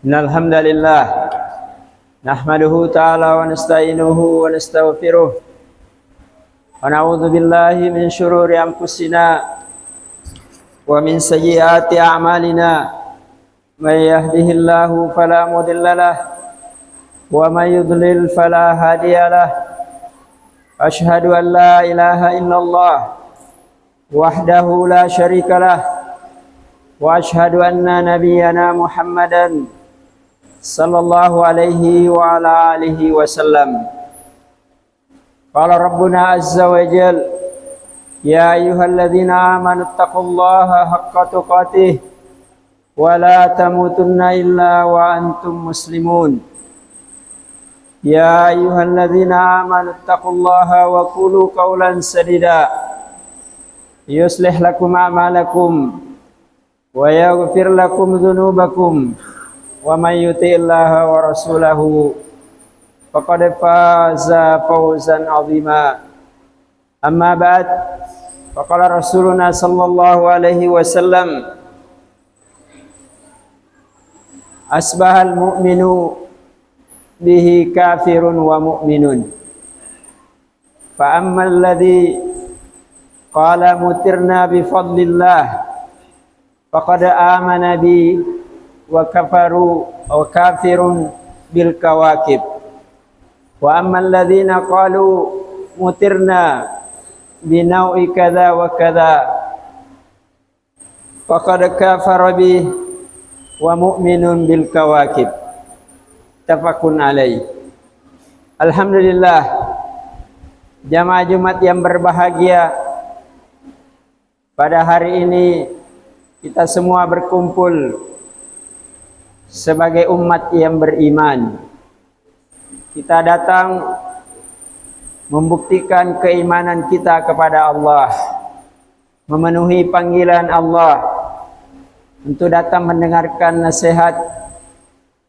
Innal hamdalillah nahmaduhu ta'ala wa nasta'inuhu wa nastaghfiruh wa na'udzu billahi min shururi anfusina wa min sayyiati a'malina may yahdihillahu fala mudilla lahu wa may yudlil fala hadiya lahu ashhadu an la ilaha illallah wahdahu la syarika lahu wa ashhadu anna nabiyyana Muhammadan sallallahu alaihi wa ala alihi wasallam. Qala rabbuna azza wa jal, ya ayyuhalladzina amanu taqullaha haqqa tuqatih wa la tamutunna illa wa antum muslimun. Ya ayyuhalladzina amanu taqullaha wa qulu qawlan sadida yuslih lakum a'malakum wa yaghfir lakum dhunubakum wa may yuti'illaha wa rasulahu faqad faza fawzan 'azima. Amma ba'd, faqala rasuluna sallallahu alaihi wasallam, asbahal mu'minu bihi kafirun wa mu'minun, fa ammal ladzi qala mutirna bi fadlillah faqad amana bi wa kafaru wa kafirun bil kawakib, wa ammal ladzina qalu mutirna bi nau'i kadza wa kadza faqad kafara bi wa mu'minun bil kawakib. Tafaqun alaih. Alhamdulillah, jamaah Jumat yang berbahagia, pada hari ini kita semua berkumpul sebagai umat yang beriman. Kita datang membuktikan keimanan kita kepada Allah, memenuhi panggilan Allah untuk datang mendengarkan nasihat,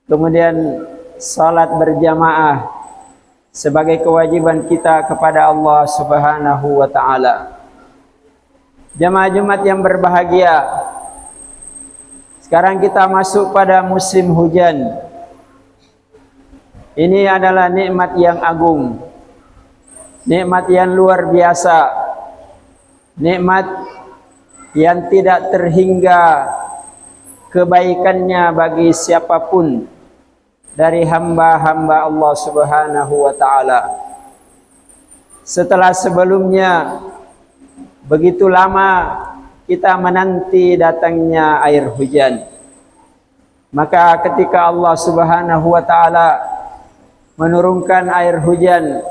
kemudian salat berjamaah sebagai kewajiban kita kepada Allah Subhanahu wa taala. Jamaah Jumat yang berbahagia, sekarang kita masuk pada musim hujan. Ini adalah nikmat yang agung, nikmat yang luar biasa, nikmat yang tidak terhingga kebaikannya bagi siapapun dari hamba-hamba Allah Subhanahu wa taala. Setelah sebelumnya begitu lama kita menanti datangnya air hujan, maka ketika Allah Subhanahu wa taala menurunkan air hujan,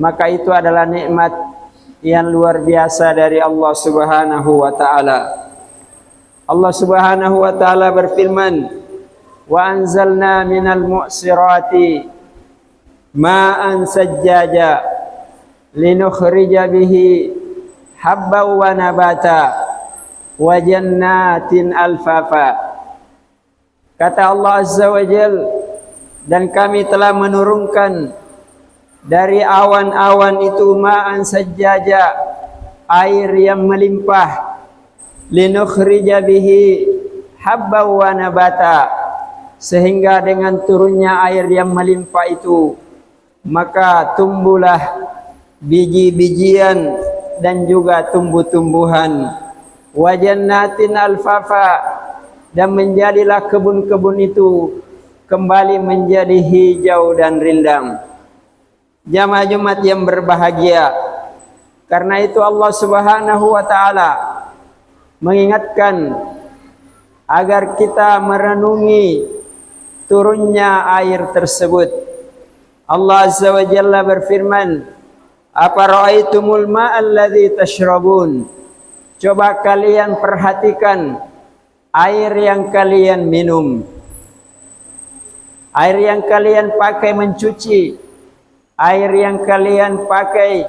maka itu adalah nikmat yang luar biasa dari Allah Subhanahu wa taala. Allah Subhanahu wa taala berfirman, wa anzalna minal mu'sirati ma'an sajjaja linukhrija bihi habba wa nabata wa jannatin alfafa. Kata Allah Azza wa Jal, dan kami telah menurunkan dari awan-awan itu ma'an sajjaja, air yang melimpah, linukhrija bihi habba wa nabata, sehingga dengan turunnya air yang melimpah itu maka tumbuhlah biji-bijian dan juga tumbuh-tumbuhan, wa jannatin alfafa, dan menjadilah kebun-kebun itu kembali menjadi hijau dan rindang. Jamaah Jumat yang berbahagia, karena itu Allah Subhanahu wa taala mengingatkan agar kita merenungi turunnya air tersebut. Allah Azza wa Jalla berfirman, afara'aitumul ma'al ladzi tashrabun, coba kalian perhatikan air yang kalian minum, air yang kalian pakai mencuci, air yang kalian pakai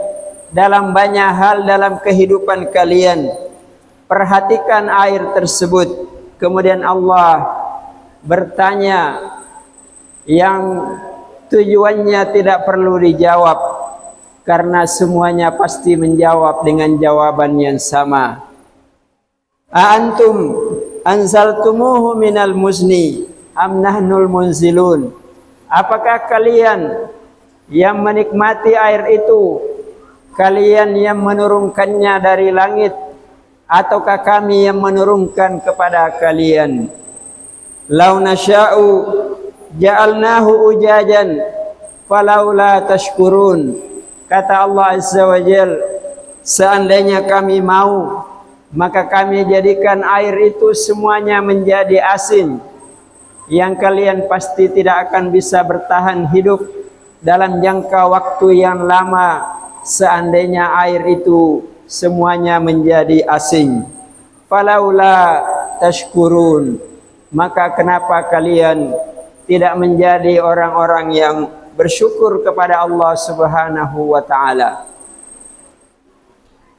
dalam banyak hal dalam kehidupan kalian. Perhatikan air tersebut. Kemudian Allah bertanya yang tujuannya tidak perlu dijawab, karena semuanya pasti menjawab dengan jawaban yang sama. A antum anzaltumuhu minal muzni am nahnul munzilun? Apakah kalian yang menikmati air itu, kalian yang menurunkannya dari langit, ataukah kami yang menurunkan kepada kalian? Lau nasya'u ja'alnahu ujajan falaula tashkurun. Kata Allah Azza wa Jal, seandainya kami mau, maka kami jadikan air itu semuanya menjadi asin, yang kalian pasti tidak akan bisa bertahan hidup dalam jangka waktu yang lama seandainya air itu semuanya menjadi asing. Falaula tashkurun, maka kenapa kalian tidak menjadi orang-orang yang bersyukur kepada Allah Subhanahu wa ta'ala?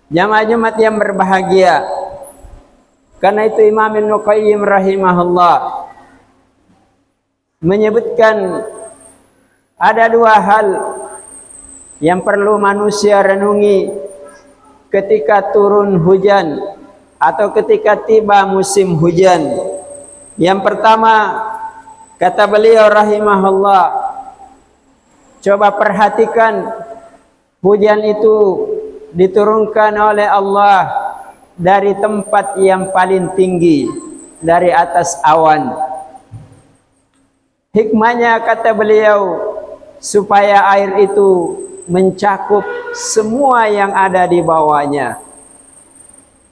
Jamaah Jumat yang berbahagia, karena itu Imam Ibnu Qayyim rahimahullah menyebutkan ada dua hal yang perlu manusia renungi ketika turun hujan atau ketika tiba musim hujan. Yang pertama, kata beliau rahimahullah, coba perhatikan, hujan itu diturunkan oleh Allah dari tempat yang paling tinggi, dari atas awan. Hikmahnya, kata beliau, supaya air itu mencakup semua yang ada di bawahnya.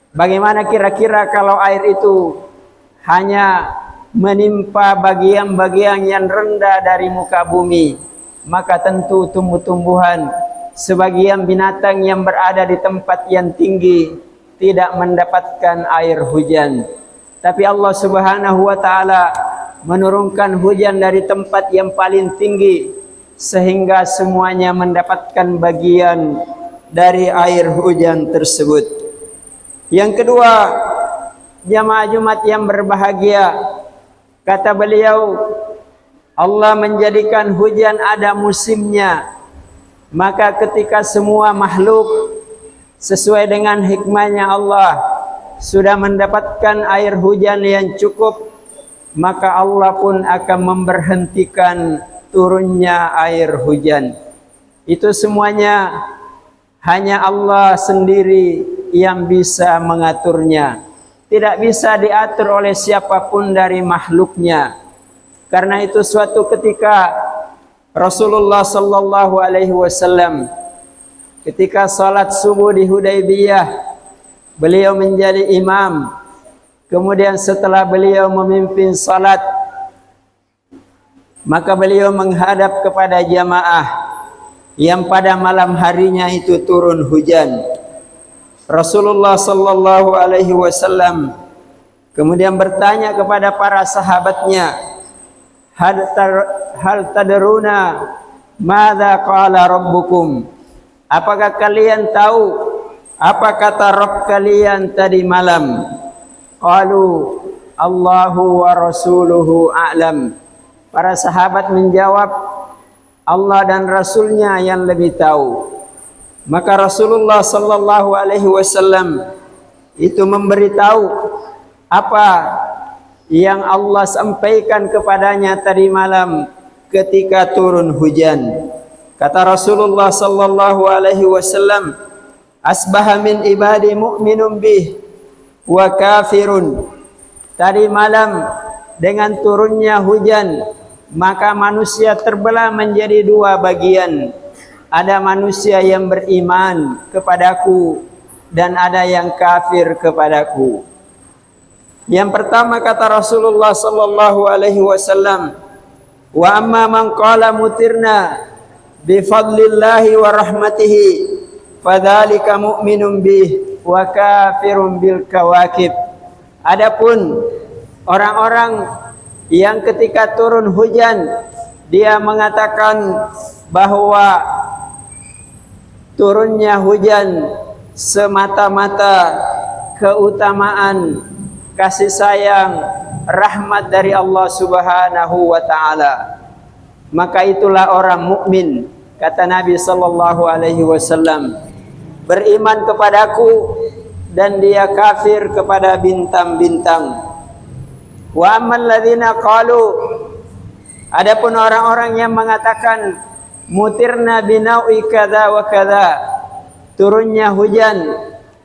Bagaimana kira-kira kalau air itu hanya menimpa bagian-bagian yang rendah dari muka bumi? Maka tentu tumbuh-tumbuhan, sebagian binatang yang berada di tempat yang tinggi tidak mendapatkan air hujan. Tapi Allah Subhanahu wa ta'ala menurunkan hujan dari tempat yang paling tinggi, sehingga semuanya mendapatkan bagian dari air hujan tersebut. Yang kedua, jamaah Jumat yang berbahagia, kata beliau, Allah menjadikan hujan ada musimnya. Maka ketika semua makhluk sesuai dengan hikmahnya Allah sudah mendapatkan air hujan yang cukup, maka Allah pun akan memberhentikan turunnya air hujan. Itu semuanya hanya Allah sendiri yang bisa mengaturnya. Tidak bisa diatur oleh siapapun dari makhluknya. Karena itu suatu ketika Rasulullah sallallahu alaihi wasallam ketika salat subuh di Hudaybiyah, beliau menjadi imam. Kemudian setelah beliau memimpin salat, maka beliau menghadap kepada jamaah yang pada malam harinya itu turun hujan. Rasulullah sallallahu alaihi wasallam kemudian bertanya kepada para sahabatnya, hal tadruna madza qala rabbukum? Apakah kalian tahu apa kata Rabb kalian tadi malam? Qalu Allahu wa rasuluhu a'lam. Para sahabat menjawab, Allah dan Rasulnya yang lebih tahu. Maka Rasulullah sallallahu alaihi wasallam itu memberitahu apa yang Allah sampaikan kepadanya tadi malam ketika turun hujan. Kata Rasulullah sallallahu alaihi wasallam, asbaha min ibadi mu'minun bih wa kafirun. Tadi malam dengan turunnya hujan, maka manusia terbelah menjadi dua bagian. Ada manusia yang beriman kepadaku dan ada yang kafir kepadaku. Yang pertama kata Rasulullah sallallahu alaihi wasallam, wa amma man qala mutirna bi fadlillahi wa rahmatihi fadzalika mu'minun bih wa kafirun bil kawakib. Adapun orang-orang yang ketika turun hujan dia mengatakan bahwa turunnya hujan semata-mata keutamaan, kasih sayang, rahmat dari Allah Subhanahu wa ta'ala, maka itulah orang mukmin. Kata Nabi sallallahu alaihi wasallam, beriman kepadaku dan dia kafir kepada bintang-bintang. Wa ammal ladzina qalu, adapun orang-orang yang mengatakan mutirna binau'i kadza wa kadza, turunnya hujan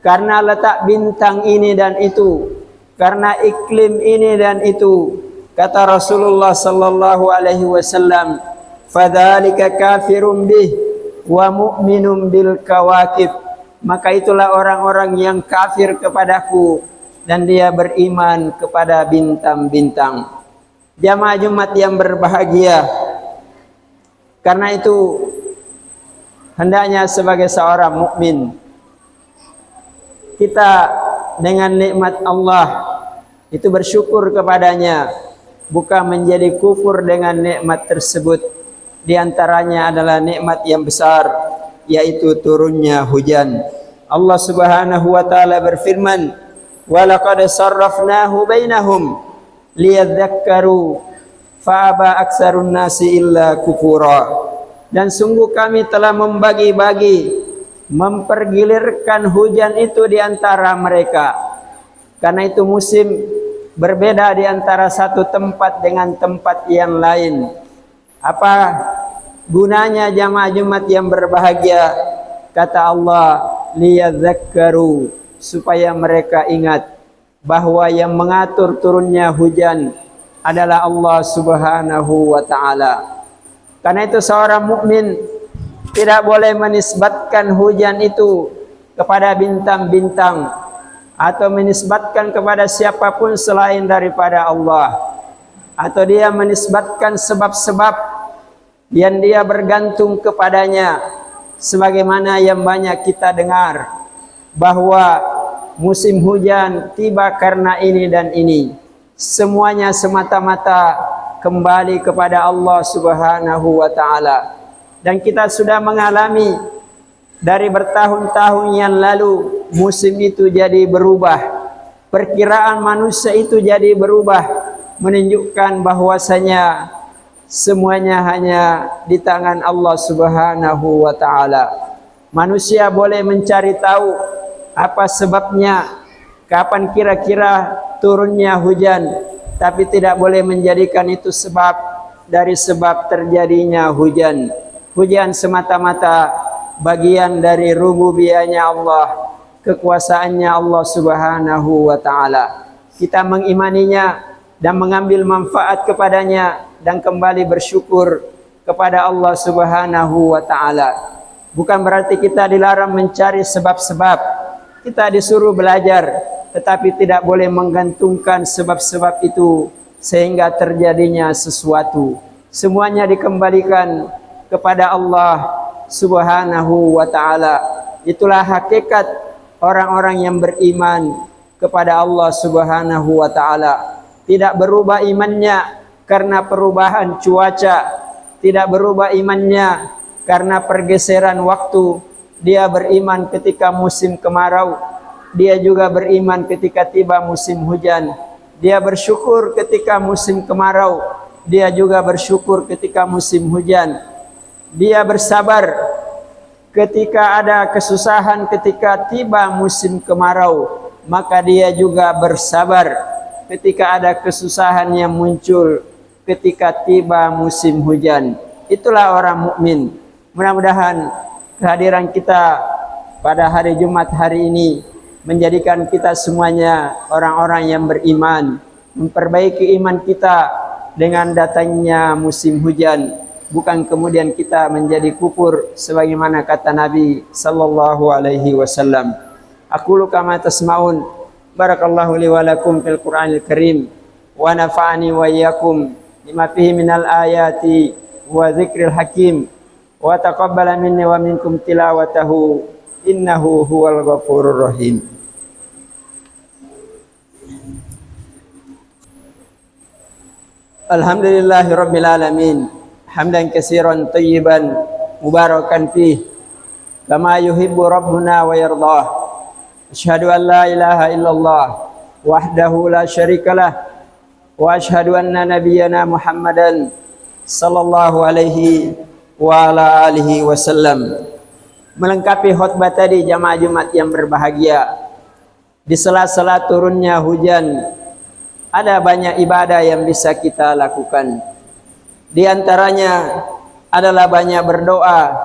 karena letak bintang ini dan itu, karena iklim ini dan itu. Kata Rasulullah sallallahu alaihi wasallam, fadzalika kafirun bih wa mu'minun bil kawakib, maka itulah orang-orang yang kafir kepadaku dan dia beriman kepada bintang-bintang. Jamaah Jumat yang berbahagia, karena itu hendaknya sebagai seorang mukmin kita dengan nikmat Allah itu bersyukur kepadanya, bukan menjadi kufur dengan nikmat tersebut. Di antaranya adalah nikmat yang besar, yaitu turunnya hujan. Allah Subhanahu wa taala berfirman, "Wa laqad sarrafnahu bainahum liyadhakkaru fa aba aktsarun nasi illa kufura." Dan sungguh kami telah membagi-bagi, mempergilirkan hujan itu di antara mereka. Karena itu musim berbeda di antara satu tempat dengan tempat yang lain. Apa gunanya jamaah Jumat yang berbahagia? Kata Allah, liyadzakkaru, supaya mereka ingat bahwa yang mengatur turunnya hujan adalah Allah Subhanahu wa taala. Karena itu seorang mukmin tidak boleh menisbatkan hujan itu kepada bintang-bintang atau menisbatkan kepada siapapun selain daripada Allah, atau dia menisbatkan sebab-sebab yang dia bergantung kepadanya, sebagaimana yang banyak kita dengar bahwa musim hujan tiba karena ini dan ini. Semuanya semata-mata kembali kepada Allah Subhanahu wa taala. Dan kita sudah mengalami dari bertahun-tahun yang lalu musim itu jadi berubah. Perkiraan manusia itu jadi berubah, menunjukkan bahwasanya semuanya hanya di tangan Allah Subhanahu wa taala. Manusia boleh mencari tahu apa sebabnya, kapan kira-kira turunnya hujan, tapi tidak boleh menjadikan itu sebab dari sebab terjadinya hujan. Hujan semata-mata bagian dari rububiyahnya Allah, kekuasaannya Allah Subhanahu wa taala. Kita mengimaninya dan mengambil manfaat kepadanya dan kembali bersyukur kepada Allah Subhanahu wa taala. Bukan berarti kita dilarang mencari sebab-sebab. Kita disuruh belajar, tetapi tidak boleh menggantungkan sebab-sebab itu sehingga terjadinya sesuatu. Semuanya dikembalikan kepada Allah Subhanahu wa taala. Itulah hakikat orang-orang yang beriman kepada Allah Subhanahu wa taala. Tidak berubah imannya karena perubahan cuaca, tidak berubah imannya karena pergeseran waktu. Dia beriman ketika musim kemarau, dia juga beriman ketika tiba musim hujan. Dia bersyukur ketika musim kemarau, dia juga bersyukur ketika musim hujan. Dia bersabar ketika ada kesusahan, ketika tiba musim kemarau, maka dia juga bersabar ketika ada kesusahan yang muncul ketika tiba musim hujan. Itulah orang mukmin. Mudah-mudahan kehadiran kita pada hari Jumat hari ini menjadikan kita semuanya orang-orang yang beriman, memperbaiki iman kita dengan datangnya musim hujan, bukan kemudian kita menjadi kufur sebagaimana kata Nabi sallallahu alaihi wasallam. Aqulu kama tasmaun, barakallahu li wa lakum fil Qur'anil Karim wa nafa'ani wa iyyakum bima fihi minal ayati wa dzikril hakim wa taqabbala minni wa minkum tilawatahu innahu huwal ghafurur rahim. Alhamdulillahirabbil alamin, hamdan katsiran thayyiban mubarakan fih kama yuhibbu rabbuna wa yardah. Asyhadu an la ilaha illallah wahdahu la syarikalah wa asyhadu anna nabiyyana Muhammadan sallallahu alaihi wa ala alihi wasallam. Melengkapi khutbah tadi jamaah Jumat yang berbahagia, di sela-sela turunnya hujan ada banyak ibadah yang bisa kita lakukan. Di antaranya adalah banyak berdoa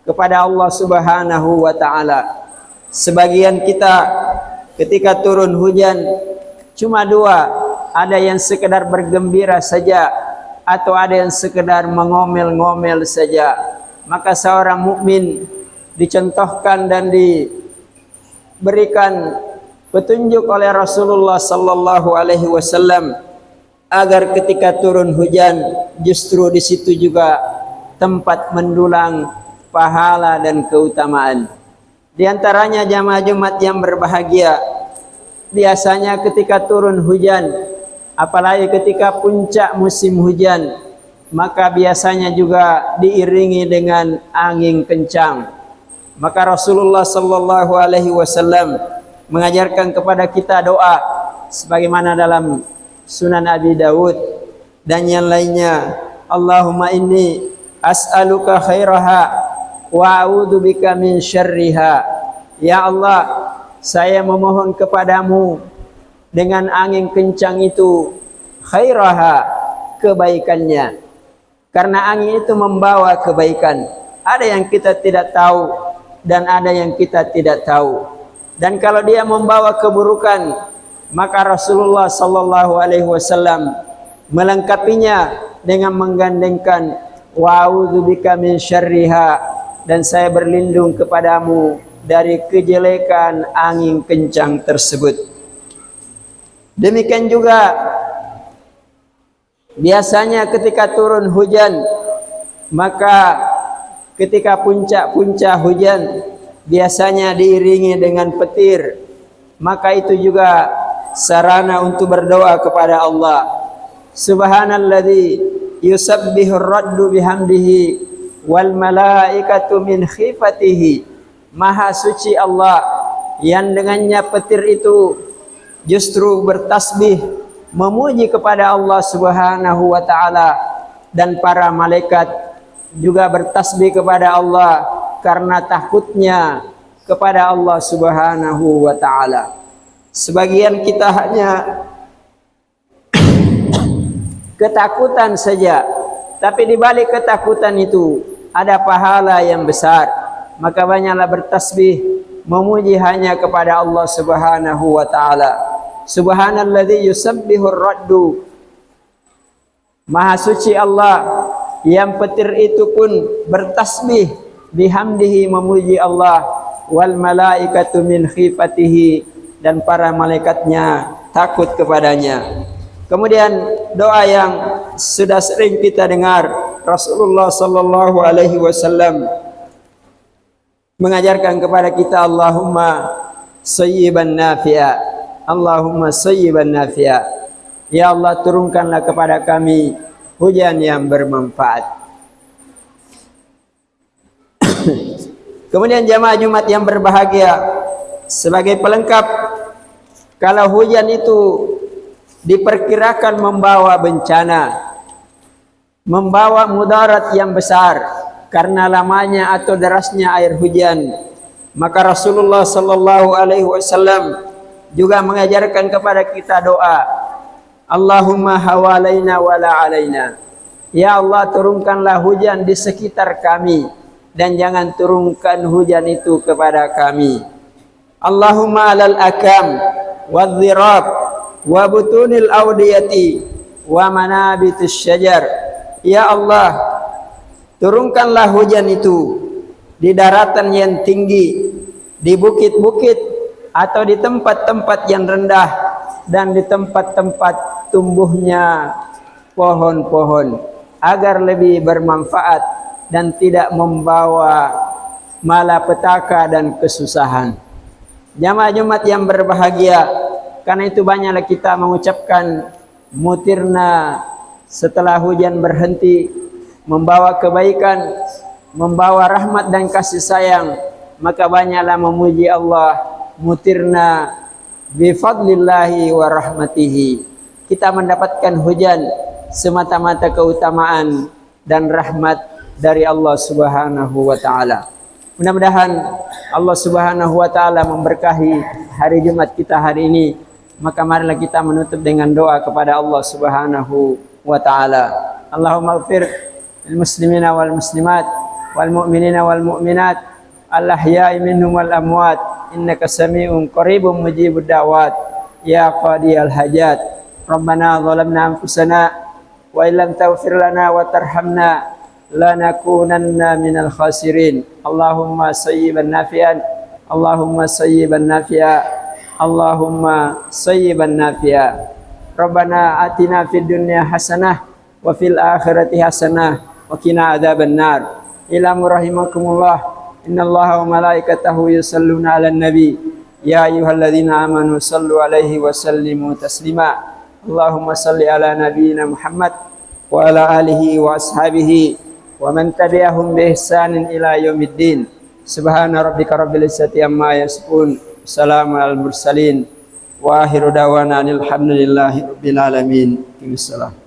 kepada Allah Subhanahu wa taala. Sebagian kita ketika turun hujan cuma dua, ada yang sekedar bergembira saja atau ada yang sekedar mengomel-ngomel saja. Maka seorang mukmin dicontohkan dan diberikan petunjuk oleh Rasulullah sallallahu alaihi wasallam agar ketika turun hujan justru di situ juga tempat mendulang pahala dan keutamaan. Di antaranya jamaah Jumat yang berbahagia, biasanya ketika turun hujan, apalagi ketika puncak musim hujan, maka biasanya juga diiringi dengan angin kencang. Maka Rasulullah sallallahu alaihi wasallam mengajarkan kepada kita doa sebagaimana dalam Sunan Abi Dawud dan yang lainnya. Allahumma inni as'aluka khairaha wa a'udzu bika min syarriha. Ya Allah, saya memohon kepadamu dengan angin kencang itu khairaha, kebaikannya. Karena angin itu membawa kebaikan. Ada yang kita tidak tahu dan ada yang kita tidak tahu. Dan kalau dia membawa keburukan, maka Rasulullah sallallahu alaihi wasallam melengkapinya dengan menggandengkan wa a'udzubika min syarriha, dan saya berlindung kepadamu dari kejelekan angin kencang tersebut. Demikian juga biasanya ketika turun hujan, maka ketika puncak-puncak hujan biasanya diiringi dengan petir. Maka itu juga sarana untuk berdoa kepada Allah. Subhanalladzi yusabbihu ar-raddu bihamdihi wal malaikatu min khifatihi. Maha suci Allah yang dengannya petir itu justru bertasbih memuji kepada Allah Subhanahu wa taala, dan para malaikat juga bertasbih kepada Allah karena takutnya kepada Allah Subhanahu wa taala. Sebagian kita hanya ketakutan saja, tapi di balik ketakutan itu ada pahala yang besar. Maka banyaklah bertasbih memuji hanya kepada Allah Subhanahu wa taala. Subhanalladzi yusabbihu ar-raddu. Maha suci Allah yang petir itu pun bertasbih bihamdihi, memuji Allah, wal malaikatu min khifatihi, dan para malaikatnya takut kepadanya. Kemudian doa yang sudah sering kita dengar, Rasulullah sallallahu alaihi wasallam mengajarkan kepada kita, Allahumma sayyiban nafi'a, Allahumma sayyiban nafi'a. Ya Allah, turunkanlah kepada kami hujan yang bermanfaat. Kemudian jamaah Jumat yang berbahagia, sebagai pelengkap, kalau hujan itu diperkirakan membawa bencana, membawa mudarat yang besar karena lamanya atau derasnya air hujan, maka Rasulullah sallallahu alaihi wasallam juga mengajarkan kepada kita doa, Allahumma hawalaina wala alaina. Ya Allah, turunkanlah hujan di sekitar kami dan jangan turunkan hujan itu kepada kami. Allahumma alal akam wadh-dhirab wa butunil awdiyati wa manabitus syajar. Ya Allah, turunkanlah hujan itu di daratan yang tinggi, di bukit-bukit atau di tempat-tempat yang rendah, dan di tempat-tempat tumbuhnya pohon-pohon, agar lebih bermanfaat dan tidak membawa malapetaka dan kesusahan. Jamaah Jumat yang berbahagia, karena itu banyaklah kita mengucapkan mutirna setelah hujan berhenti, membawa kebaikan, membawa rahmat dan kasih sayang. Maka banyaklah memuji Allah, mutirna bifadlillahi wa rahmatihi. Kita mendapatkan hujan semata-mata keutamaan dan rahmat dari Allah Subhanahu wa taala. Mudah-mudahan Allah Subhanahu wa taala memberkahi hari Jumat kita hari ini Maka marilah kita menutup dengan doa kepada Allah Subhanahu wa taala. Allahumma ighfir lil muslimina wal muslimat wal mu'minina wal mu'minat al ahya'i minhum wal amwat innaka sami'un qaribun mujibud da'wat ya qadiyal hajat. Rabbana zalamna anfusana wa illam taghfir lana wa tarhamna lanakunanna minal khasirin. Allahumma sayyiban nafi'an, Allahumma sayyiban nafi'a, Allahumma sayyiban nafi'a. Rabbana atina fid dunya hasanah wa fil akhirati hasanah wa qina adzaban nar. Ilamu rahimakumullah, innallaha wa malaikatahu yusalluna 'alan nabi ya ayyuhalladzina amanu sallu 'alaihi wa sallimu taslima. Allahumma salli ala nabiyyina Muhammad wa ala alihi wa ashabihi wa man tabi'ahum bi ihsanin ila yaumiddin. Subhana rabbika rabbil izzati amma yasifun, salamun alal mursalin, wa akhiru da'wana alhamdulillahi rabbil alamin. Wassalam.